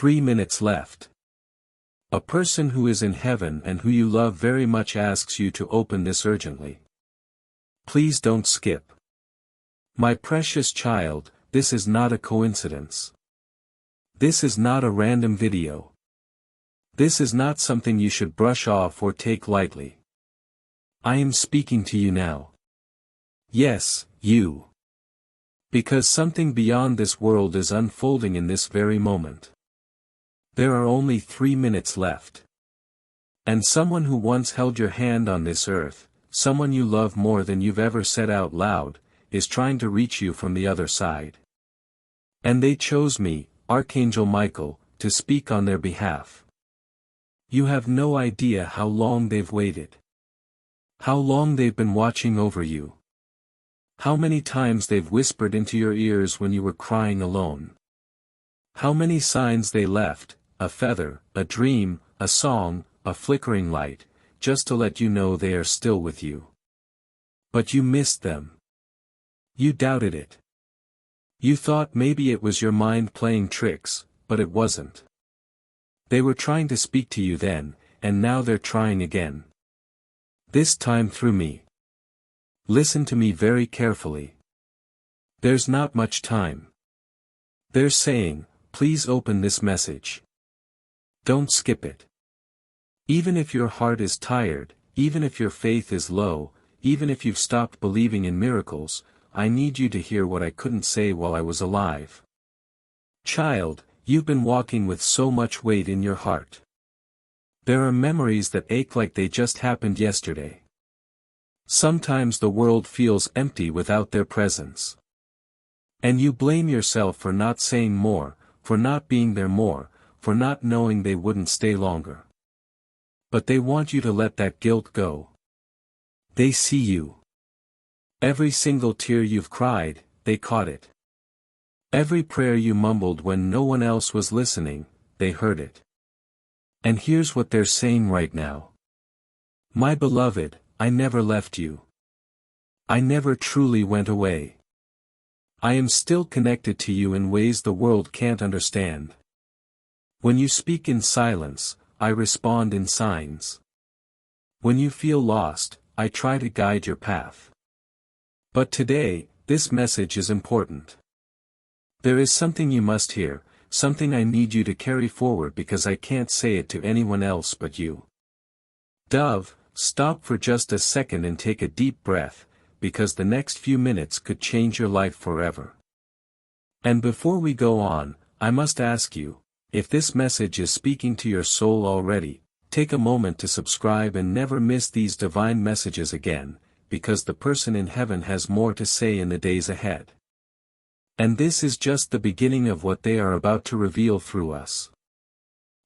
3 minutes left. A person who is in heaven and who you love very much asks you to open this urgently. Please don't skip. My precious child, this is not a coincidence. This is not a random video. This is not something you should brush off or take lightly. I am speaking to you now. Yes, you. Because something beyond this world is unfolding in this very moment. There are only 3 minutes left. And someone who once held your hand on this earth, someone you love more than you've ever said out loud, is trying to reach you from the other side. And they chose me, Archangel Michael, to speak on their behalf. You have no idea how long they've waited. How long they've been watching over you. How many times they've whispered into your ears when you were crying alone. How many signs they left, a feather, a dream, a song, a flickering light, just to let you know they are still with you. But you missed them. You doubted it. You thought maybe it was your mind playing tricks, but it wasn't. They were trying to speak to you then, and now they're trying again. This time through me. Listen to me very carefully. There's not much time. They're saying, please open this message. Don't skip it. Even if your heart is tired, even if your faith is low, even if you've stopped believing in miracles, I need you to hear what I couldn't say while I was alive. Child, you've been walking with so much weight in your heart. There are memories that ache like they just happened yesterday. Sometimes the world feels empty without their presence. And you blame yourself for not saying more, for not being there more, for not knowing they wouldn't stay longer. But they want you to let that guilt go. They see you. Every single tear you've cried, they caught it. Every prayer you mumbled when no one else was listening, they heard it. And here's what they're saying right now. My beloved, I never left you. I never truly went away. I am still connected to you in ways the world can't understand. When you speak in silence, I respond in signs. When you feel lost, I try to guide your path. But today, this message is important. There is something you must hear, something I need you to carry forward because I can't say it to anyone else but you. Dove, stop for just a second and take a deep breath, because the next few minutes could change your life forever. And before we go on, I must ask you, if this message is speaking to your soul already, take a moment to subscribe and never miss these divine messages again, because the person in heaven has more to say in the days ahead. And this is just the beginning of what they are about to reveal through us.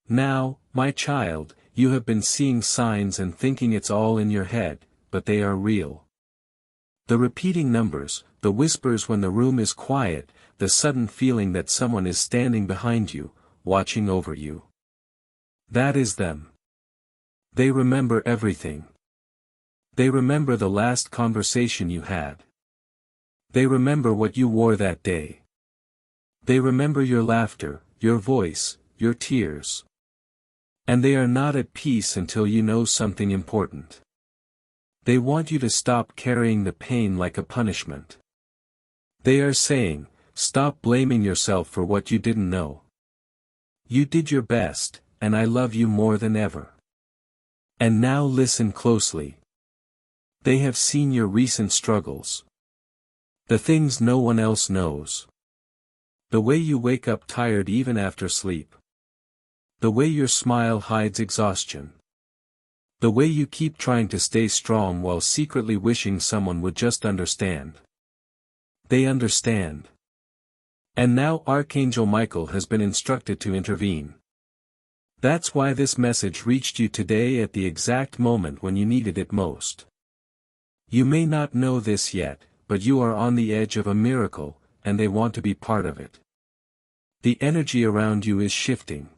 Now, my child, you have been seeing signs and thinking it's all in your head, but they are real. The repeating numbers, the whispers when the room is quiet, the sudden feeling that someone is standing behind you, watching over you. That is them. They remember everything. They remember the last conversation you had. They remember what you wore that day. They remember your laughter, your voice, your tears. And they are not at peace until you know something important. They want you to stop carrying the pain like a punishment. They are saying, stop blaming yourself for what you didn't know. You did your best, and I love you more than ever. And now listen closely. They have seen your recent struggles. The things no one else knows. The way you wake up tired even after sleep. The way your smile hides exhaustion. The way you keep trying to stay strong while secretly wishing someone would just understand. They understand. And now Archangel Michael has been instructed to intervene. That's why this message reached you today at the exact moment when you needed it most. You may not know this yet, but you are on the edge of a miracle, and they want to be part of it. The energy around you is shifting.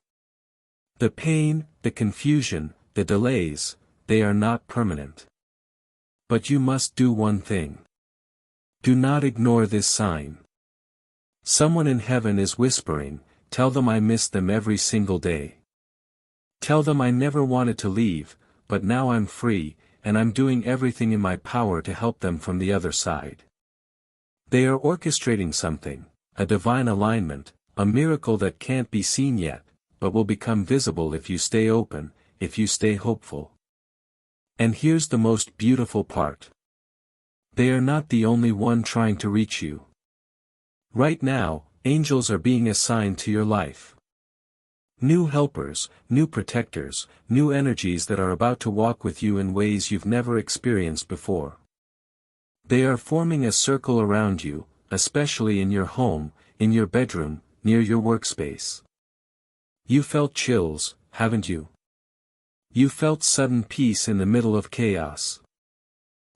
The pain, the confusion, the delays, they are not permanent. But you must do one thing. Do not ignore this sign. Someone in heaven is whispering, tell them I miss them every single day. Tell them I never wanted to leave, but now I'm free, and I'm doing everything in my power to help them from the other side. They are orchestrating something, a divine alignment, a miracle that can't be seen yet, but will become visible if you stay open, if you stay hopeful. And here's the most beautiful part. They are not the only one trying to reach you. Right now, angels are being assigned to your life. New helpers, new protectors, new energies that are about to walk with you in ways you've never experienced before. They are forming a circle around you, especially in your home, in your bedroom, near your workspace. You felt chills, haven't you? You felt sudden peace in the middle of chaos.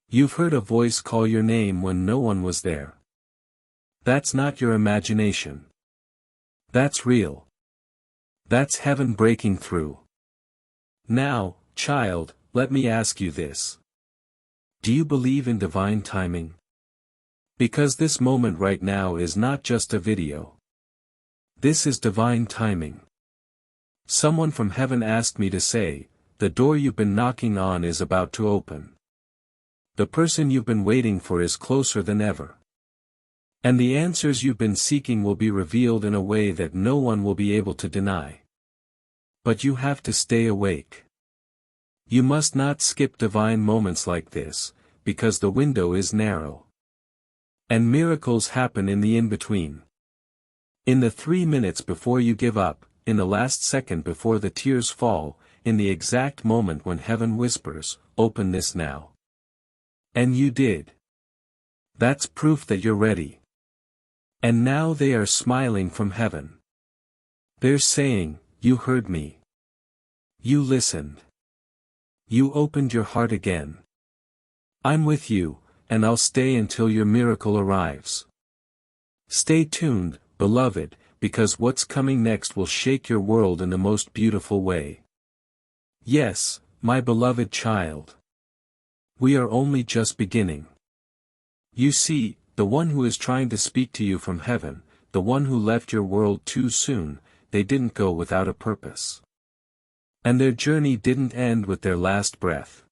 You've heard a voice call your name when no one was there. That's not your imagination. That's real. That's heaven breaking through. Now, child, let me ask you this. Do you believe in divine timing? Because this moment right now is not just a video. This is divine timing. Someone from heaven asked me to say, the door you've been knocking on is about to open. The person you've been waiting for is closer than ever. And the answers you've been seeking will be revealed in a way that no one will be able to deny. But you have to stay awake. You must not skip divine moments like this, because the window is narrow. And miracles happen in the in-between. In the 3 minutes before you give up, in the last second before the tears fall, in the exact moment when heaven whispers, open this now. And you did. That's proof that you're ready. And now they are smiling from heaven. They're saying, you heard me. You listened. You opened your heart again. I'm with you, and I'll stay until your miracle arrives. Stay tuned, beloved, because what's coming next will shake your world in the most beautiful way. Yes, my beloved child. We are only just beginning. You see, the one who is trying to speak to you from heaven, the one who left your world too soon, they didn't go without a purpose. And their journey didn't end with their last breath.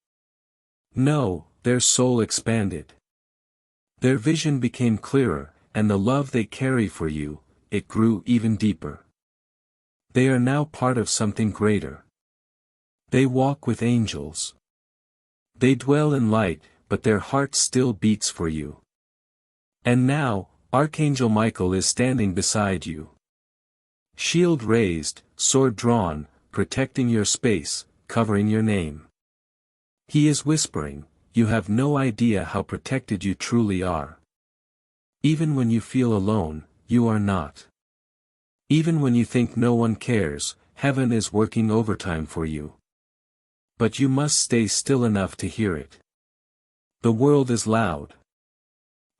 No, their soul expanded. Their vision became clearer, and the love they carry for you, it grew even deeper. They are now part of something greater. They walk with angels. They dwell in light, but their heart still beats for you. And now, Archangel Michael is standing beside you. Shield raised, sword drawn, protecting your space, covering your name. He is whispering, you have no idea how protected you truly are. Even when you feel alone, you are not. Even when you think no one cares, heaven is working overtime for you. But you must stay still enough to hear it. The world is loud.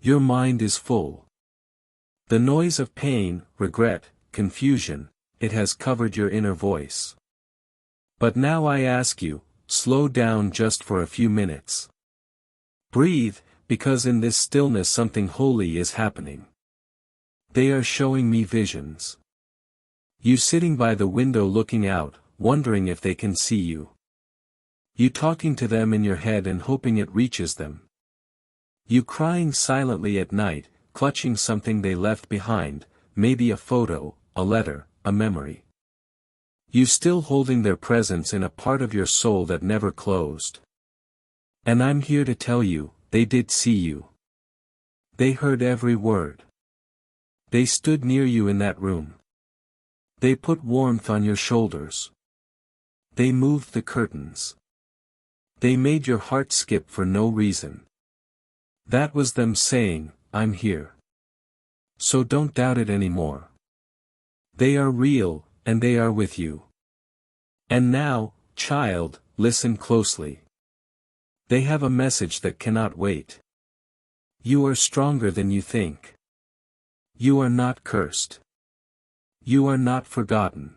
Your mind is full. The noise of pain, regret, confusion, it has covered your inner voice. But now I ask you, slow down just for a few minutes. Breathe, because in this stillness something holy is happening. They are showing me visions. You sitting by the window looking out, wondering if they can see you. You talking to them in your head and hoping it reaches them. You crying silently at night, clutching something they left behind, maybe a photo, a letter, a memory. You still holding their presence in a part of your soul that never closed. And I'm here to tell you, they did see you. They heard every word. They stood near you in that room. They put warmth on your shoulders. They moved the curtains. They made your heart skip for no reason. That was them saying, I'm here. So don't doubt it anymore. They are real, and they are with you. And now, child, listen closely. They have a message that cannot wait. You are stronger than you think. You are not cursed. You are not forgotten.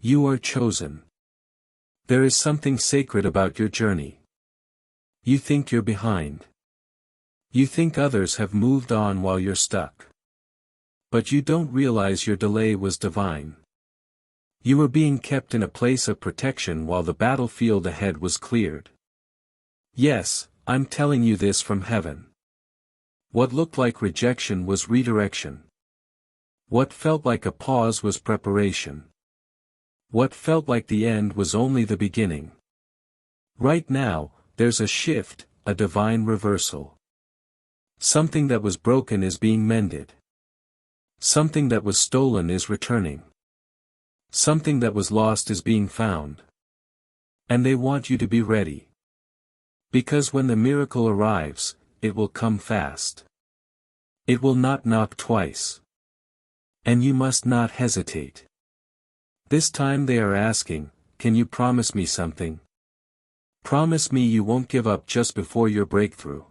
You are chosen. There is something sacred about your journey. You think you're behind. You think others have moved on while you're stuck. But you don't realize your delay was divine. You were being kept in a place of protection while the battlefield ahead was cleared. Yes, I'm telling you this from heaven. What looked like rejection was redirection. What felt like a pause was preparation. What felt like the end was only the beginning. Right now, there's a shift, a divine reversal. Something that was broken is being mended. Something that was stolen is returning. Something that was lost is being found. And they want you to be ready. Because when the miracle arrives, it will come fast. It will not knock twice. And you must not hesitate. This time they are asking, can you promise me something? Promise me you won't give up just before your breakthrough.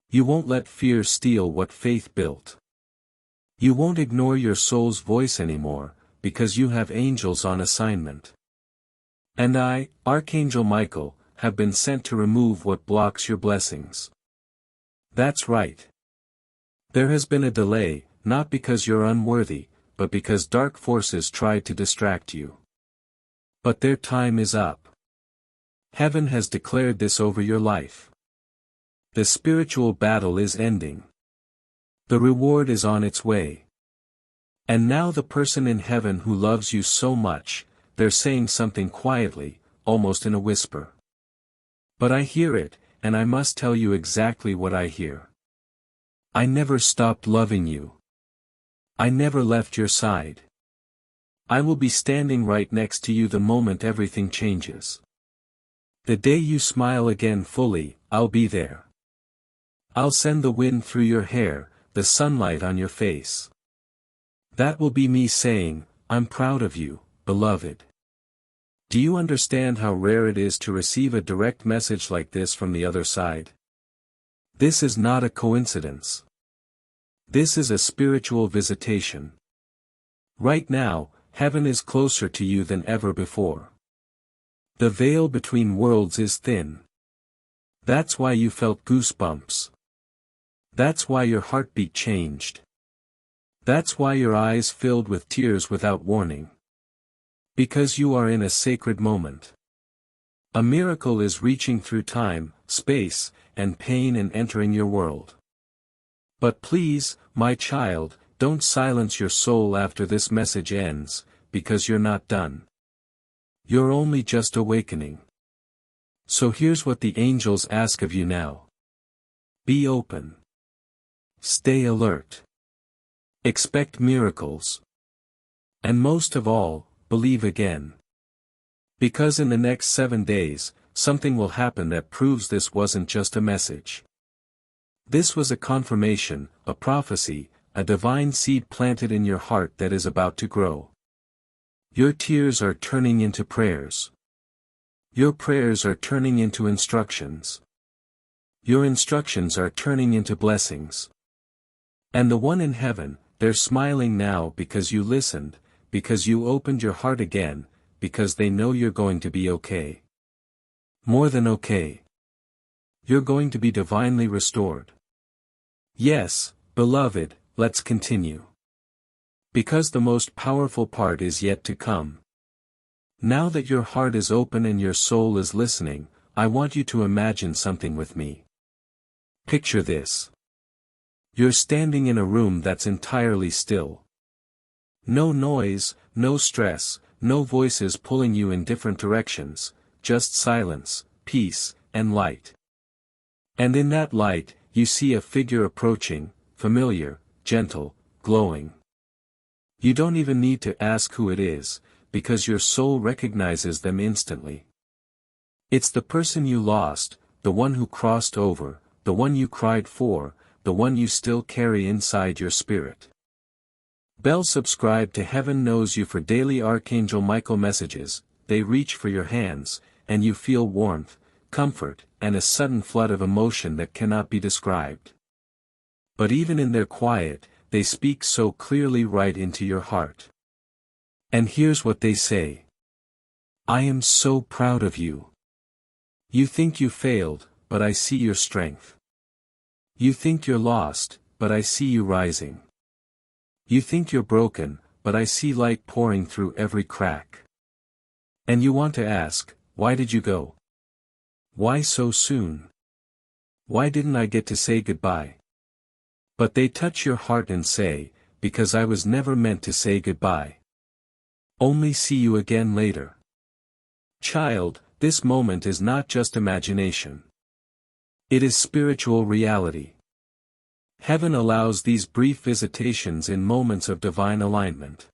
You won't let fear steal what faith built. You won't ignore your soul's voice anymore, because you have angels on assignment. And I, Archangel Michael, have been sent to remove what blocks your blessings. That's right. There has been a delay, not because you're unworthy, but because dark forces tried to distract you. But their time is up. Heaven has declared this over your life. The spiritual battle is ending. The reward is on its way. And now the person in heaven who loves you so much, they're saying something quietly, almost in a whisper. But I hear it, and I must tell you exactly what I hear. I never stopped loving you. I never left your side. I will be standing right next to you the moment everything changes. The day you smile again fully, I'll be there. I'll send the wind through your hair, the sunlight on your face. That will be me saying, I'm proud of you, beloved. Do you understand how rare it is to receive a direct message like this from the other side? This is not a coincidence. This is a spiritual visitation. Right now, heaven is closer to you than ever before. The veil between worlds is thin. That's why you felt goosebumps. That's why your heartbeat changed. That's why your eyes filled with tears without warning. Because you are in a sacred moment. A miracle is reaching through time, space, and pain and entering your world. But please, my child, don't silence your soul after this message ends, because you're not done. You're only just awakening. So here's what the angels ask of you now. Be open. Stay alert. Expect miracles. And most of all, believe again. Because in the next 7 days, something will happen that proves this wasn't just a message. This was a confirmation, a prophecy, a divine seed planted in your heart that is about to grow. Your tears are turning into prayers. Your prayers are turning into instructions. Your instructions are turning into blessings. And the one in heaven, they're smiling now because you listened, because you opened your heart again, because they know you're going to be okay. More than okay. You're going to be divinely restored. Yes, beloved, let's continue. Because the most powerful part is yet to come. Now that your heart is open and your soul is listening, I want you to imagine something with me. Picture this. You're standing in a room that's entirely still. No noise, no stress, no voices pulling you in different directions, just silence, peace, and light. And in that light, you see a figure approaching, familiar, gentle, glowing. You don't even need to ask who it is, because your soul recognizes them instantly. It's the person you lost, the one who crossed over, the one you cried for, the one you still carry inside your spirit. Bell subscribe to Heaven Knows You for daily Archangel Michael messages. They reach for your hands, and you feel warmth, comfort, and a sudden flood of emotion that cannot be described. But even in their quiet, they speak so clearly right into your heart. And here's what they say. I am so proud of you. You think you failed, but I see your strength. You think you're lost, but I see you rising. You think you're broken, but I see light pouring through every crack. And you want to ask, why did you go? Why so soon? Why didn't I get to say goodbye? But they touch your heart and say, because I was never meant to say goodbye. Only see you again later. Child, this moment is not just imagination. It is spiritual reality. Heaven allows these brief visitations in moments of divine alignment.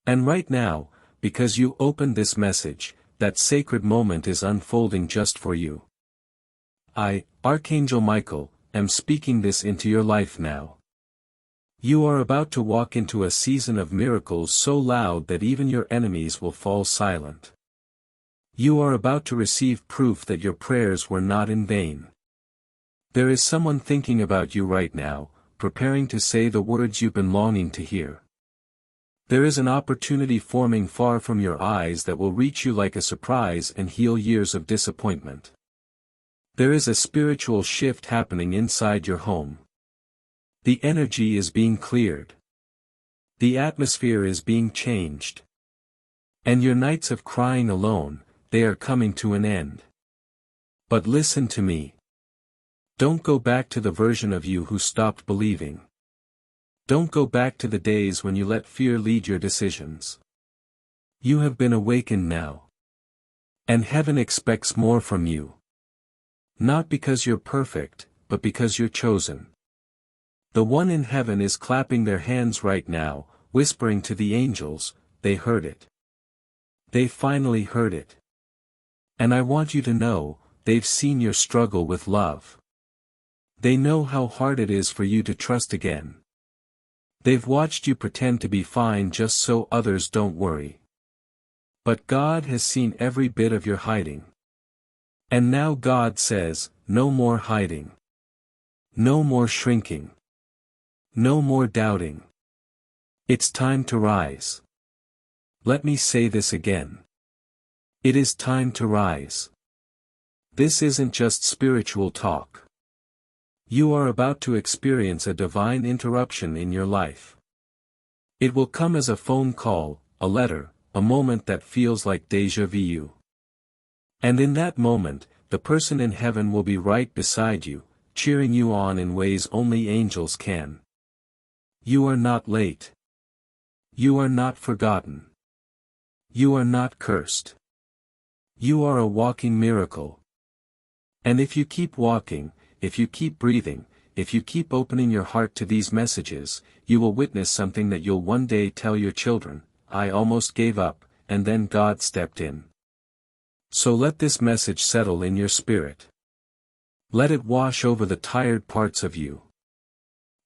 And right now, because you opened this message, that sacred moment is unfolding just for you. I, Archangel Michael, am speaking this into your life now. You are about to walk into a season of miracles so loud that even your enemies will fall silent. You are about to receive proof that your prayers were not in vain. There is someone thinking about you right now, preparing to say the words you've been longing to hear. There is an opportunity forming far from your eyes that will reach you like a surprise and heal years of disappointment. There is a spiritual shift happening inside your home. The energy is being cleared. The atmosphere is being changed. And your nights of crying alone, they are coming to an end. But listen to me. Don't go back to the version of you who stopped believing. Don't go back to the days when you let fear lead your decisions. You have been awakened now. And heaven expects more from you. Not because you're perfect, but because you're chosen. The one in heaven is clapping their hands right now, whispering to the angels, they heard it. They finally heard it. And I want you to know, they've seen your struggle with love. They know how hard it is for you to trust again. They've watched you pretend to be fine just so others don't worry. But God has seen every bit of your hiding. And now God says, no more hiding. No more shrinking. No more doubting. It's time to rise. Let me say this again. It is time to rise. This isn't just spiritual talk. You are about to experience a divine interruption in your life. It will come as a phone call, a letter, a moment that feels like déjà vu. And in that moment, the person in heaven will be right beside you, cheering you on in ways only angels can. You are not late. You are not forgotten. You are not cursed. You are a walking miracle. And if you keep walking, if you keep breathing, if you keep opening your heart to these messages, you will witness something that you'll one day tell your children, I almost gave up, and then God stepped in. So let this message settle in your spirit. Let it wash over the tired parts of you.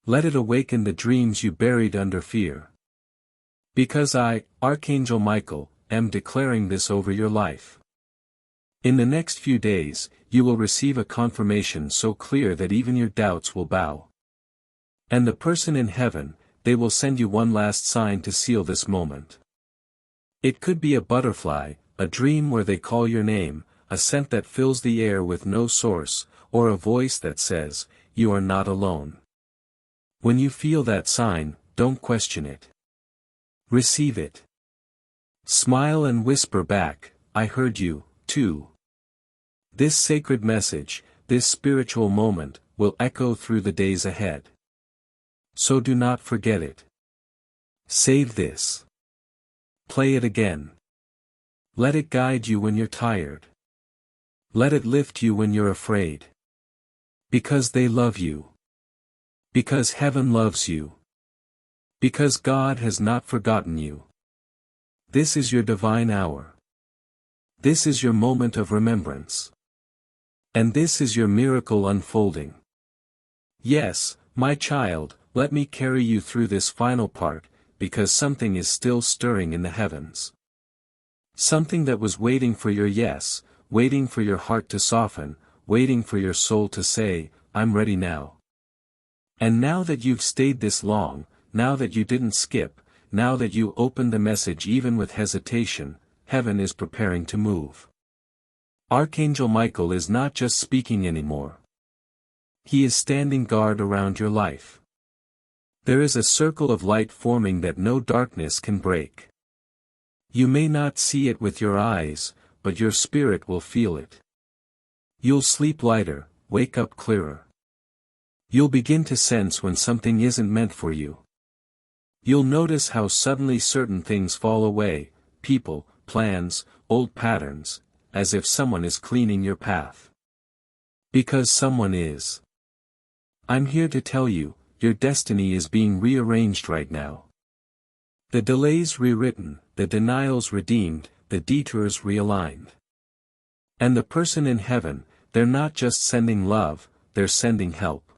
Let it awaken the dreams you buried under fear. Because I, Archangel Michael, am declaring this over your life. In the next few days, you will receive a confirmation so clear that even your doubts will bow. And the person in heaven, they will send you one last sign to seal this moment. It could be a butterfly, a dream where they call your name, a scent that fills the air with no source, or a voice that says, you are not alone. When you feel that sign, don't question it. Receive it. Smile and whisper back, I heard you, too. This sacred message, this spiritual moment, will echo through the days ahead. So do not forget it. Save this. Play it again. Let it guide you when you're tired. Let it lift you when you're afraid. Because they love you. Because heaven loves you. Because God has not forgotten you. This is your divine hour. This is your moment of remembrance. And this is your miracle unfolding. Yes, my child, let me carry you through this final part, because something is still stirring in the heavens. Something that was waiting for your yes, waiting for your heart to soften, waiting for your soul to say, I'm ready now. And now that you've stayed this long, now that you didn't skip, now that you opened the message even with hesitation, heaven is preparing to move. Archangel Michael is not just speaking anymore. He is standing guard around your life. There is a circle of light forming that no darkness can break. You may not see it with your eyes, but your spirit will feel it. You'll sleep lighter, wake up clearer. You'll begin to sense when something isn't meant for you. You'll notice how suddenly certain things fall away, people, plans, old patterns, as if someone is cleaning your path. Because someone is. I'm here to tell you, your destiny is being rearranged right now. The delays rewritten, the denials redeemed, the detours realigned. And the person in heaven, they're not just sending love, they're sending help.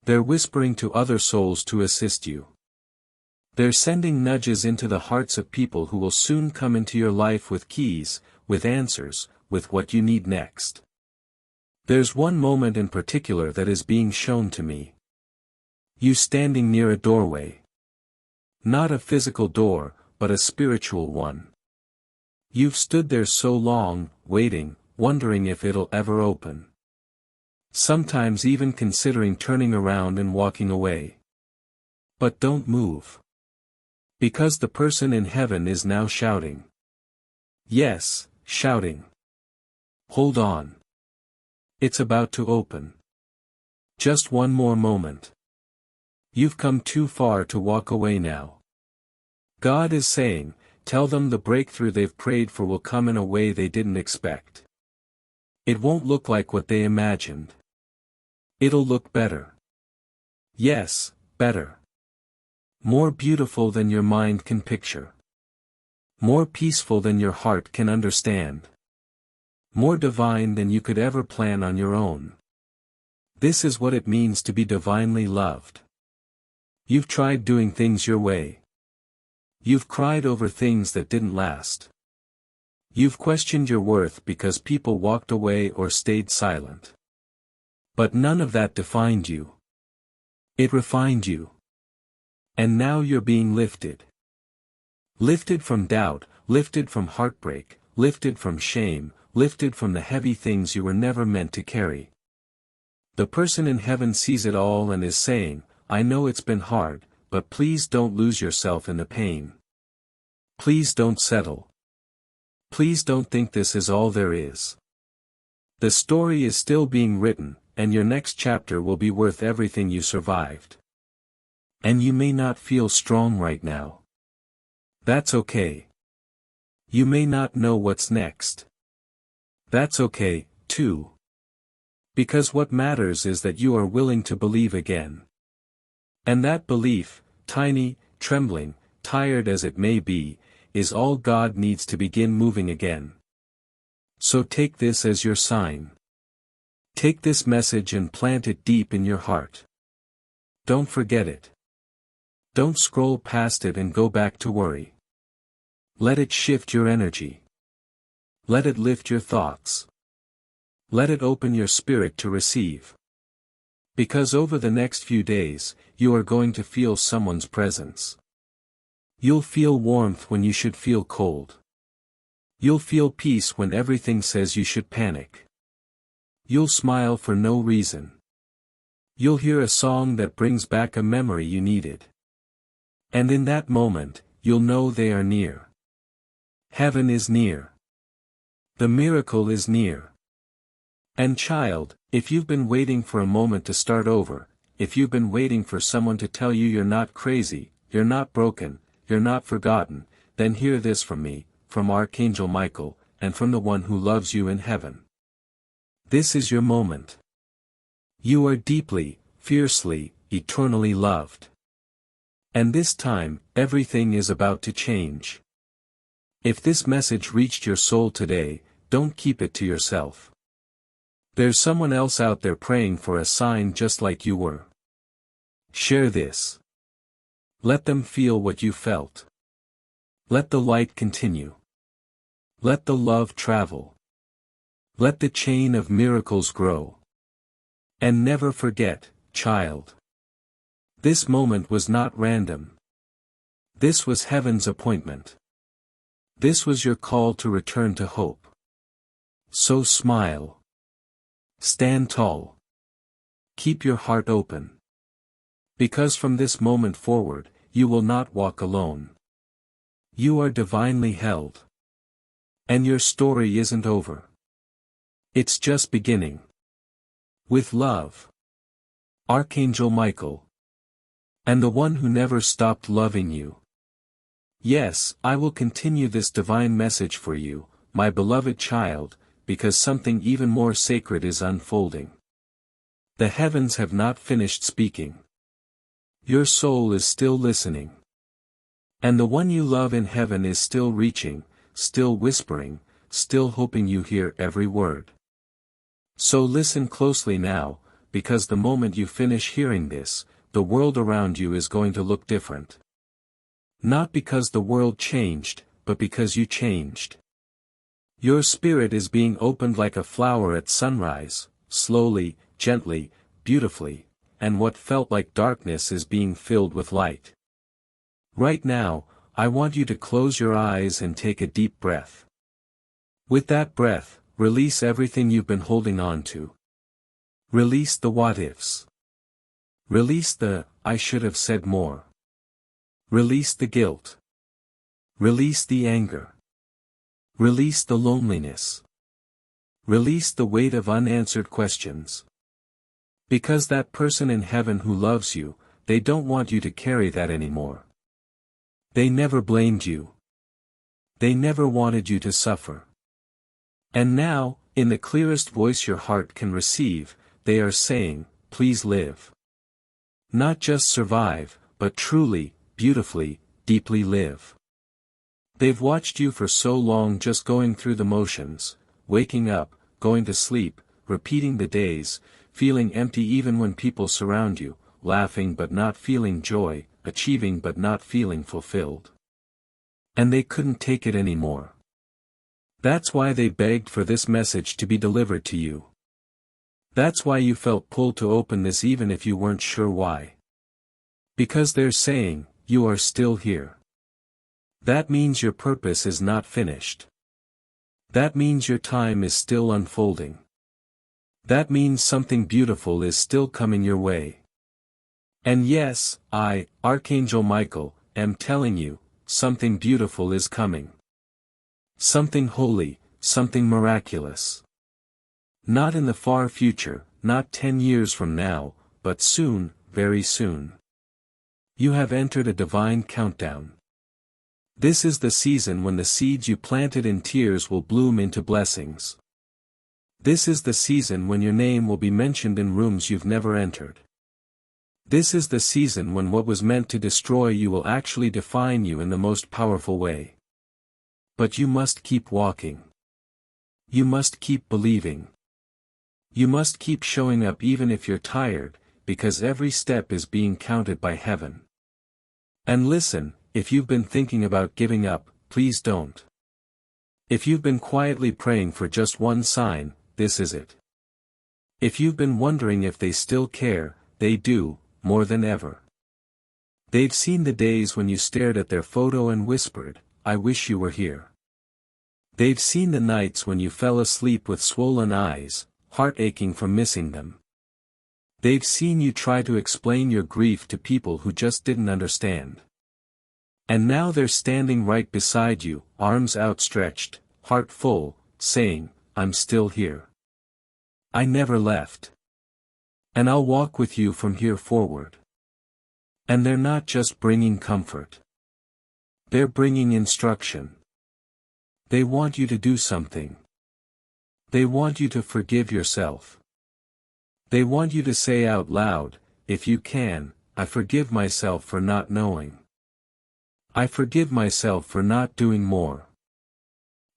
They're whispering to other souls to assist you. They're sending nudges into the hearts of people who will soon come into your life with keys, with answers, with what you need next. There's one moment in particular that is being shown to me. You standing near a doorway. Not a physical door, but a spiritual one. You've stood there so long, waiting, wondering if it'll ever open. Sometimes even considering turning around and walking away. But don't move. Because the person in heaven is now shouting. Yes, shouting. Hold on. It's about to open. Just one more moment. You've come too far to walk away now. God is saying, tell them the breakthrough they've prayed for will come in a way they didn't expect. It won't look like what they imagined. It'll look better. Yes, better. More beautiful than your mind can picture. More peaceful than your heart can understand. More divine than you could ever plan on your own. This is what it means to be divinely loved. You've tried doing things your way. You've cried over things that didn't last. You've questioned your worth because people walked away or stayed silent. But none of that defined you. It refined you. And now you're being lifted. Lifted from doubt, lifted from heartbreak, lifted from shame, lifted from the heavy things you were never meant to carry. The person in heaven sees it all and is saying, I know it's been hard, but please don't lose yourself in the pain. Please don't settle. Please don't think this is all there is. The story is still being written, and your next chapter will be worth everything you survived. And you may not feel strong right now. That's okay. You may not know what's next. That's okay, too. Because what matters is that you are willing to believe again. And that belief, tiny, trembling, tired as it may be, is all God needs to begin moving again. So take this as your sign. Take this message and plant it deep in your heart. Don't forget it. Don't scroll past it and go back to worry. Let it shift your energy. Let it lift your thoughts. Let it open your spirit to receive. Because over the next few days, you are going to feel someone's presence. You'll feel warmth when you should feel cold. You'll feel peace when everything says you should panic. You'll smile for no reason. You'll hear a song that brings back a memory you needed. And in that moment, you'll know they are near. Heaven is near. The miracle is near. And child, if you've been waiting for a moment to start over, if you've been waiting for someone to tell you you're not crazy, you're not broken, you're not forgotten, then hear this from me, from Archangel Michael, and from the one who loves you in heaven. This is your moment. You are deeply, fiercely, eternally loved. And this time, everything is about to change. If this message reached your soul today, don't keep it to yourself. There's someone else out there praying for a sign just like you were. Share this. Let them feel what you felt. Let the light continue. Let the love travel. Let the chain of miracles grow. And never forget, child. This moment was not random. This was heaven's appointment. This was your call to return to hope. So smile. Stand tall. Keep your heart open. Because from this moment forward, you will not walk alone. You are divinely held. And your story isn't over. It's just beginning. With love. Archangel Michael. And the one who never stopped loving you. Yes, I will continue this divine message for you, my beloved child, because something even more sacred is unfolding. The heavens have not finished speaking. Your soul is still listening. And the one you love in heaven is still reaching, still whispering, still hoping you hear every word. So listen closely now, because the moment you finish hearing this, the world around you is going to look different. Not because the world changed, but because you changed. Your spirit is being opened like a flower at sunrise, slowly, gently, beautifully, and what felt like darkness is being filled with light. Right now, I want you to close your eyes and take a deep breath. With that breath, release everything you've been holding on to. Release the what-ifs. Release the, I should have said more. Release the guilt. Release the anger. Release the loneliness. Release the weight of unanswered questions. Because that person in heaven who loves you, they don't want you to carry that anymore. They never blamed you. They never wanted you to suffer. And now, in the clearest voice your heart can receive, they are saying, please live. Not just survive, but truly, beautifully, deeply live. They've watched you for so long just going through the motions, waking up, going to sleep, repeating the days, feeling empty even when people surround you, laughing but not feeling joy, achieving but not feeling fulfilled. And they couldn't take it anymore. That's why they begged for this message to be delivered to you. That's why you felt pulled to open this even if you weren't sure why. Because they're saying, you are still here. That means your purpose is not finished. That means your time is still unfolding. That means something beautiful is still coming your way. And yes, I, Archangel Michael, am telling you, something beautiful is coming. Something holy, something miraculous. Not in the far future, not 10 years from now, but soon, very soon. You have entered a divine countdown. This is the season when the seeds you planted in tears will bloom into blessings. This is the season when your name will be mentioned in rooms you've never entered. This is the season when what was meant to destroy you will actually define you in the most powerful way. But you must keep walking. You must keep believing. You must keep showing up even if you're tired, because every step is being counted by heaven. And listen, if you've been thinking about giving up, please don't. If you've been quietly praying for just one sign, this is it. If you've been wondering if they still care, they do, more than ever. They've seen the days when you stared at their photo and whispered, I wish you were here. They've seen the nights when you fell asleep with swollen eyes, heart aching from missing them. They've seen you try to explain your grief to people who just didn't understand. And now they're standing right beside you, arms outstretched, heart full, saying, I'm still here. I never left. And I'll walk with you from here forward. And they're not just bringing comfort. They're bringing instruction. They want you to do something. They want you to forgive yourself. They want you to say out loud, if you can, I forgive myself for not knowing. I forgive myself for not doing more.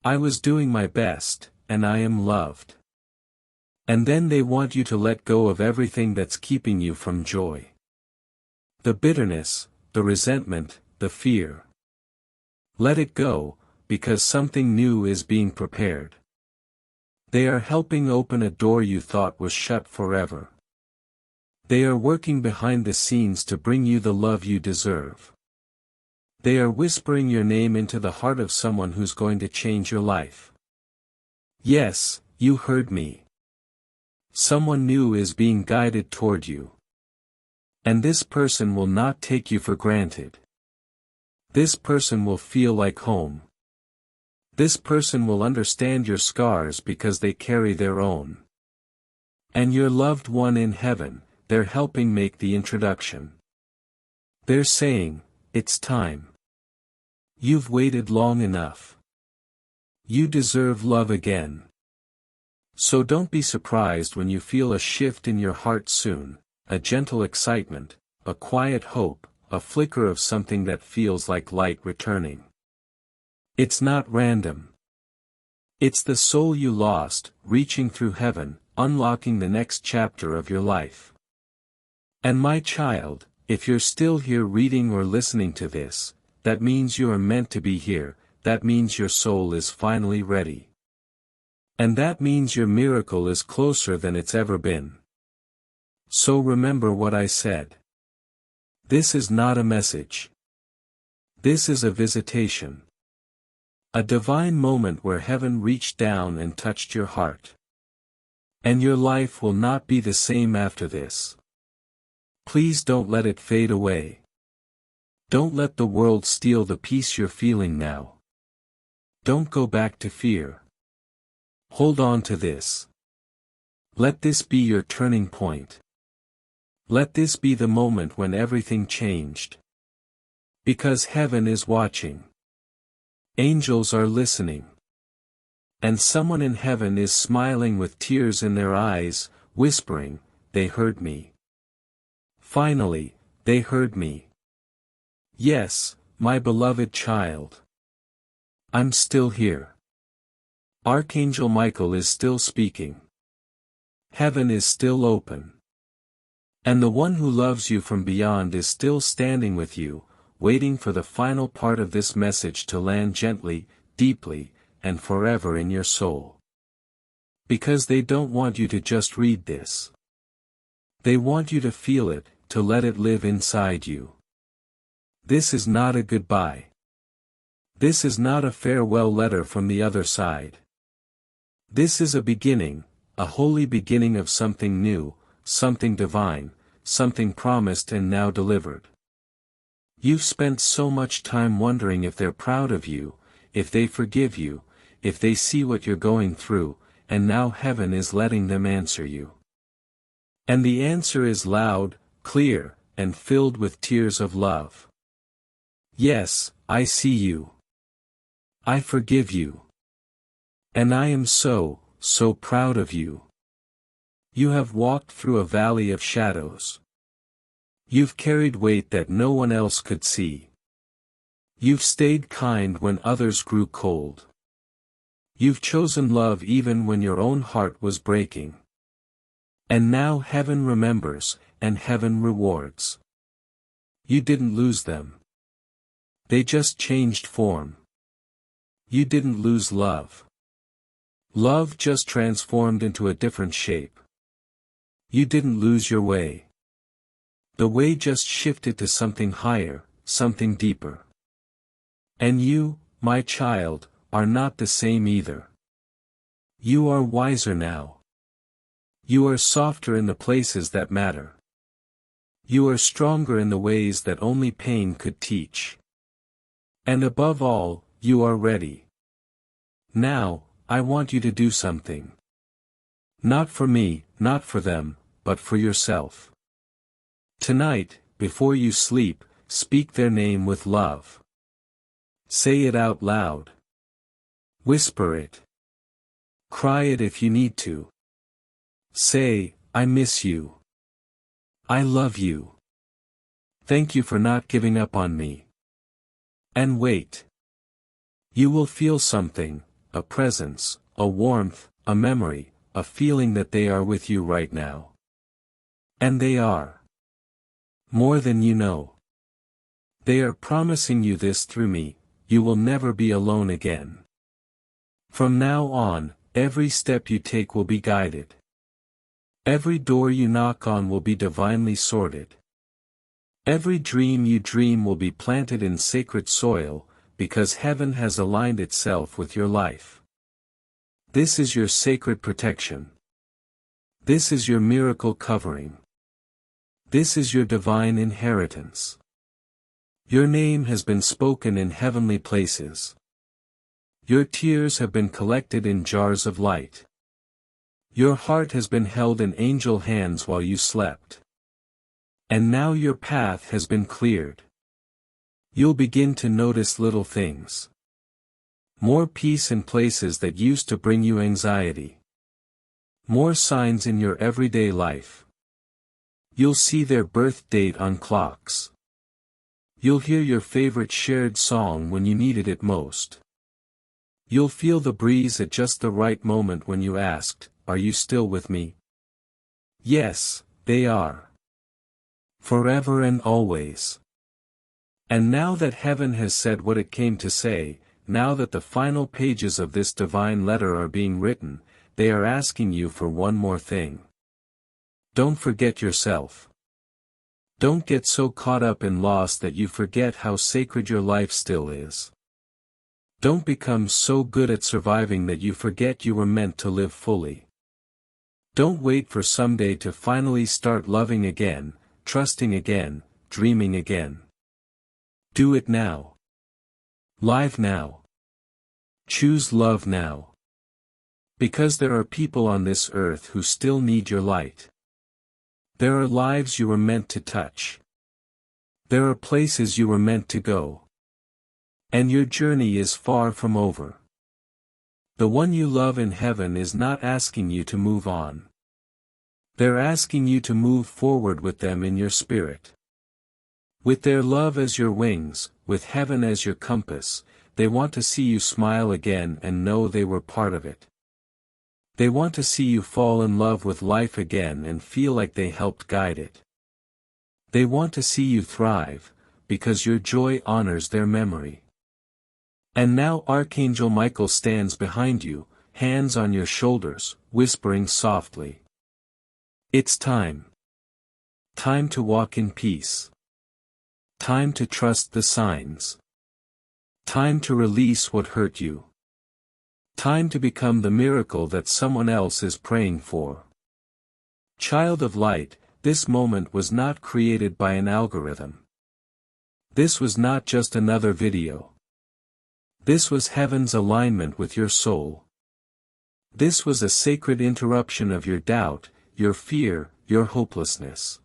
I was doing my best, and I am loved. And then they want you to let go of everything that's keeping you from joy. The bitterness, the resentment, the fear. Let it go, because something new is being prepared. They are helping open a door you thought was shut forever. They are working behind the scenes to bring you the love you deserve. They are whispering your name into the heart of someone who's going to change your life. Yes, you heard me. Someone new is being guided toward you. And this person will not take you for granted. This person will feel like home. This person will understand your scars because they carry their own. And your loved one in heaven, they're helping make the introduction. They're saying, it's time. You've waited long enough. You deserve love again. So don't be surprised when you feel a shift in your heart soon, a gentle excitement, a quiet hope, a flicker of something that feels like light returning. It's not random. It's the soul you lost, reaching through heaven, unlocking the next chapter of your life. And my child, if you're still here reading or listening to this, that means you are meant to be here, that means your soul is finally ready. And that means your miracle is closer than it's ever been. So remember what I said. This is not a message. This is a visitation. A divine moment where heaven reached down and touched your heart. And your life will not be the same after this. Please don't let it fade away. Don't let the world steal the peace you're feeling now. Don't go back to fear. Hold on to this. Let this be your turning point. Let this be the moment when everything changed. Because heaven is watching. Angels are listening. And someone in heaven is smiling with tears in their eyes, whispering, they heard me. Finally, they heard me. Yes, my beloved child. I'm still here. Archangel Michael is still speaking. Heaven is still open. And the one who loves you from beyond is still standing with you, waiting for the final part of this message to land gently, deeply, and forever in your soul. Because they don't want you to just read this. They want you to feel it, to let it live inside you. This is not a goodbye. This is not a farewell letter from the other side. This is a beginning, a holy beginning of something new, something divine, something promised and now delivered. You've spent so much time wondering if they're proud of you, if they forgive you, if they see what you're going through, and now heaven is letting them answer you. And the answer is loud, clear, and filled with tears of love. Yes, I see you. I forgive you. And I am so proud of you. You have walked through a valley of shadows. You've carried weight that no one else could see. You've stayed kind when others grew cold. You've chosen love even when your own heart was breaking. And now heaven remembers, and heaven rewards. You didn't lose them. They just changed form. You didn't lose love. Love just transformed into a different shape. You didn't lose your way. The way just shifted to something higher, something deeper. And you, my child, are not the same either. You are wiser now. You are softer in the places that matter. You are stronger in the ways that only pain could teach. And above all, you are ready. Now, I want you to do something. Not for me, not for them, but for yourself. Tonight, before you sleep, speak their name with love. Say it out loud. Whisper it. Cry it if you need to. Say, I miss you. I love you. Thank you for not giving up on me. And wait. You will feel something, a presence, a warmth, a memory, a feeling that they are with you right now. And they are. More than you know. They are promising you this through me, you will never be alone again. From now on, every step you take will be guided. Every door you knock on will be divinely sorted. Every dream you dream will be planted in sacred soil, because heaven has aligned itself with your life. This is your sacred protection. This is your miracle covering. This is your divine inheritance. Your name has been spoken in heavenly places. Your tears have been collected in jars of light. Your heart has been held in angel hands while you slept. And now your path has been cleared. You'll begin to notice little things. More peace in places that used to bring you anxiety. More signs in your everyday life. You'll see their birth date on clocks. You'll hear your favorite shared song when you needed it most. You'll feel the breeze at just the right moment when you asked, "Are you still with me?" Yes, they are. Forever and always. And now that heaven has said what it came to say, now that the final pages of this divine letter are being written, they are asking you for one more thing. Don't forget yourself. Don't get so caught up in loss that you forget how sacred your life still is. Don't become so good at surviving that you forget you were meant to live fully. Don't wait for someday to finally start loving again, trusting again, dreaming again. Do it now. Live now. Choose love now. Because there are people on this earth who still need your light. There are lives you were meant to touch. There are places you were meant to go. And your journey is far from over. The one you love in heaven is not asking you to move on. They're asking you to move forward with them in your spirit. With their love as your wings, with heaven as your compass, they want to see you smile again and know they were part of it. They want to see you fall in love with life again and feel like they helped guide it. They want to see you thrive, because your joy honors their memory. And now Archangel Michael stands behind you, hands on your shoulders, whispering softly. It's time. Time to walk in peace. Time to trust the signs. Time to release what hurt you. Time to become the miracle that someone else is praying for. Child of light, this moment was not created by an algorithm. This was not just another video. This was heaven's alignment with your soul. This was a sacred interruption of your doubt, your fear, your hopelessness.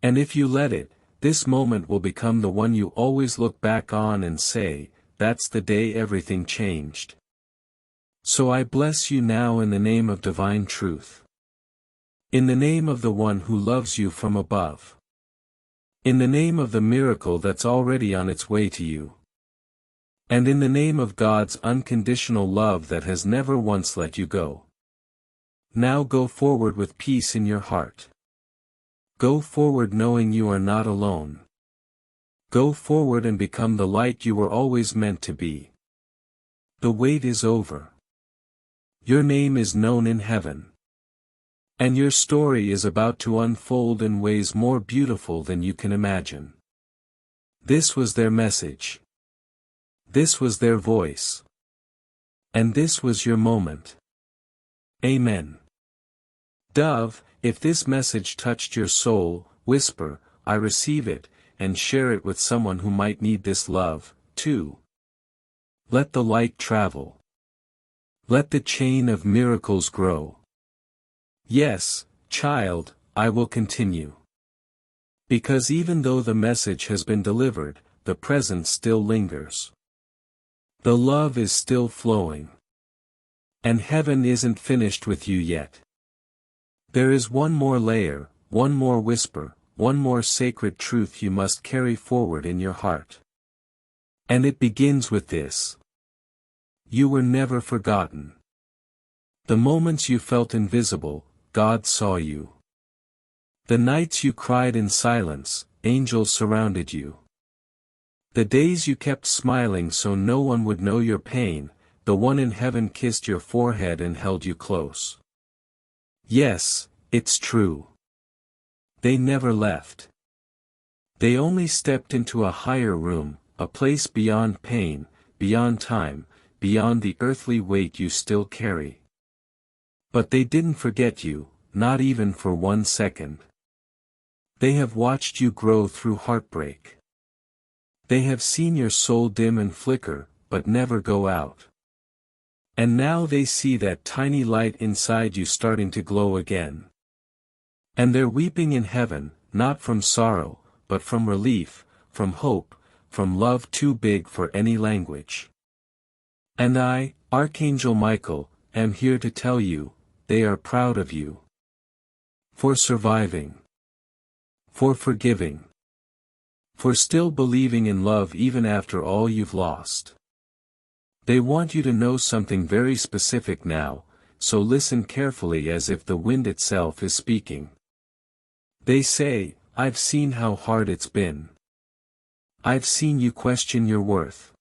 And if you let it, this moment will become the one you always look back on and say, "That's the day everything changed." So I bless you now in the name of divine truth. In the name of the one who loves you from above. In the name of the miracle that's already on its way to you. And in the name of God's unconditional love that has never once let you go. Now go forward with peace in your heart. Go forward knowing you are not alone. Go forward and become the light you were always meant to be. The wait is over. Your name is known in heaven. And your story is about to unfold in ways more beautiful than you can imagine. This was their message. This was their voice. And this was your moment. Amen. Dove, if this message touched your soul, whisper, "I receive it," and share it with someone who might need this love, too. Let the light travel. Let the chain of miracles grow. Yes, child, I will continue. Because even though the message has been delivered, the present still lingers. The love is still flowing. And heaven isn't finished with you yet. There is one more layer, one more whisper, one more sacred truth you must carry forward in your heart. And it begins with this. You were never forgotten. The moments you felt invisible, God saw you. The nights you cried in silence, angels surrounded you. The days you kept smiling so no one would know your pain, the one in heaven kissed your forehead and held you close. Yes, it's true. They never left. They only stepped into a higher room, a place beyond pain, beyond time, beyond the earthly weight you still carry. But they didn't forget you, not even for 1 second. They have watched you grow through heartbreak. They have seen your soul dim and flicker, but never go out. And now they see that tiny light inside you starting to glow again. And they're weeping in heaven, not from sorrow, but from relief, from hope, from love too big for any language. And I, Archangel Michael, am here to tell you, they are proud of you. For surviving. For forgiving. For still believing in love even after all you've lost. They want you to know something very specific now, so listen carefully as if the wind itself is speaking. They say, I've seen how hard it's been. I've seen you question your worth.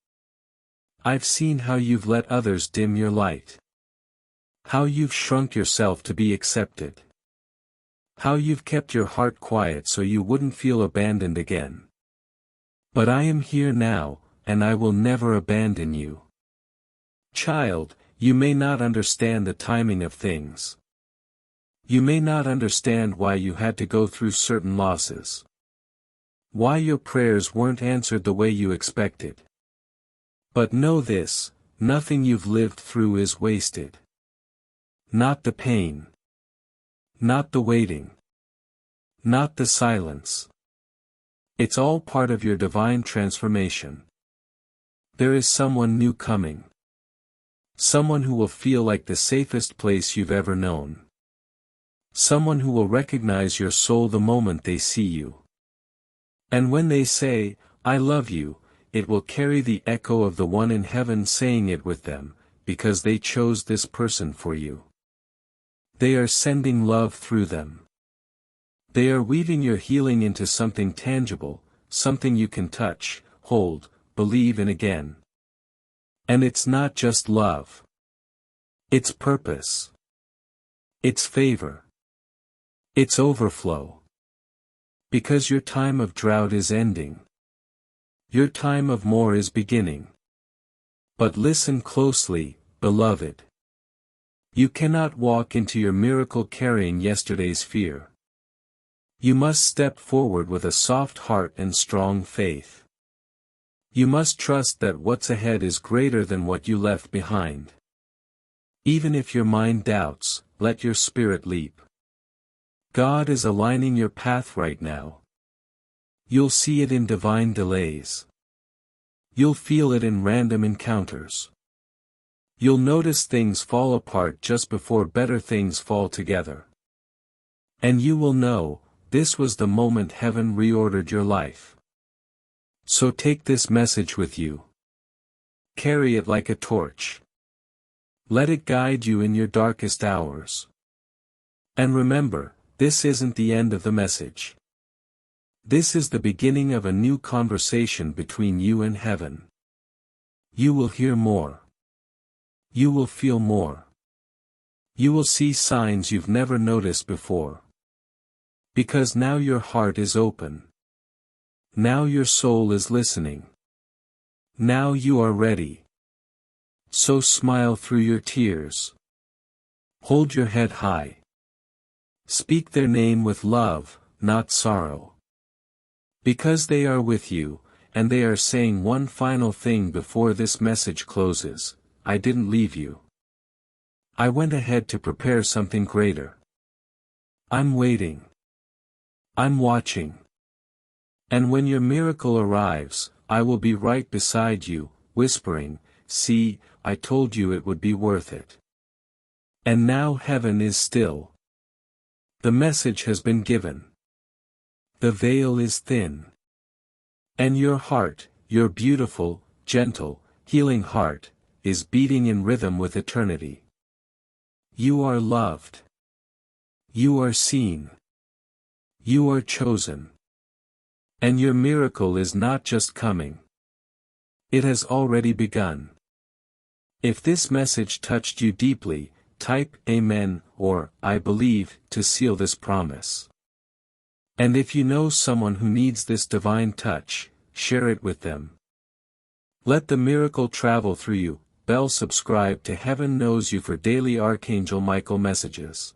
I've seen how you've let others dim your light. How you've shrunk yourself to be accepted. How you've kept your heart quiet so you wouldn't feel abandoned again. But I am here now, and I will never abandon you. Child, you may not understand the timing of things. You may not understand why you had to go through certain losses. Why your prayers weren't answered the way you expected. But know this, nothing you've lived through is wasted. Not the pain. Not the waiting. Not the silence. It's all part of your divine transformation. There is someone new coming. Someone who will feel like the safest place you've ever known. Someone who will recognize your soul the moment they see you. And when they say, I love you, it will carry the echo of the one in heaven saying it with them, because they chose this person for you. They are sending love through them. They are weaving your healing into something tangible, something you can touch, hold, believe in again. And it's not just love. It's purpose. It's favor. It's overflow. Because your time of drought is ending. Your time of more is beginning. But listen closely, beloved. You cannot walk into your miracle carrying yesterday's fear. You must step forward with a soft heart and strong faith. You must trust that what's ahead is greater than what you left behind. Even if your mind doubts, let your spirit leap. God is aligning your path right now. You'll see it in divine delays. You'll feel it in random encounters. You'll notice things fall apart just before better things fall together. And you will know, this was the moment heaven reordered your life. So take this message with you. Carry it like a torch. Let it guide you in your darkest hours. And remember, this isn't the end of the message. This is the beginning of a new conversation between you and heaven. You will hear more. You will feel more. You will see signs you've never noticed before. Because now your heart is open. Now your soul is listening. Now you are ready. So smile through your tears. Hold your head high. Speak their name with love, not sorrow. Because they are with you, and they are saying one final thing before this message closes, I didn't leave you. I went ahead to prepare something greater. I'm waiting. I'm watching. And when your miracle arrives, I will be right beside you, whispering, see, I told you it would be worth it. And now heaven is still. The message has been given. The veil is thin. And your heart, your beautiful, gentle, healing heart, is beating in rhythm with eternity. You are loved. You are seen. You are chosen. And your miracle is not just coming. It has already begun. If this message touched you deeply, type Amen or I believe to seal this promise. And if you know someone who needs this divine touch, share it with them. Let the miracle travel through you. Subscribe to Heaven Knows You for daily Archangel Michael messages.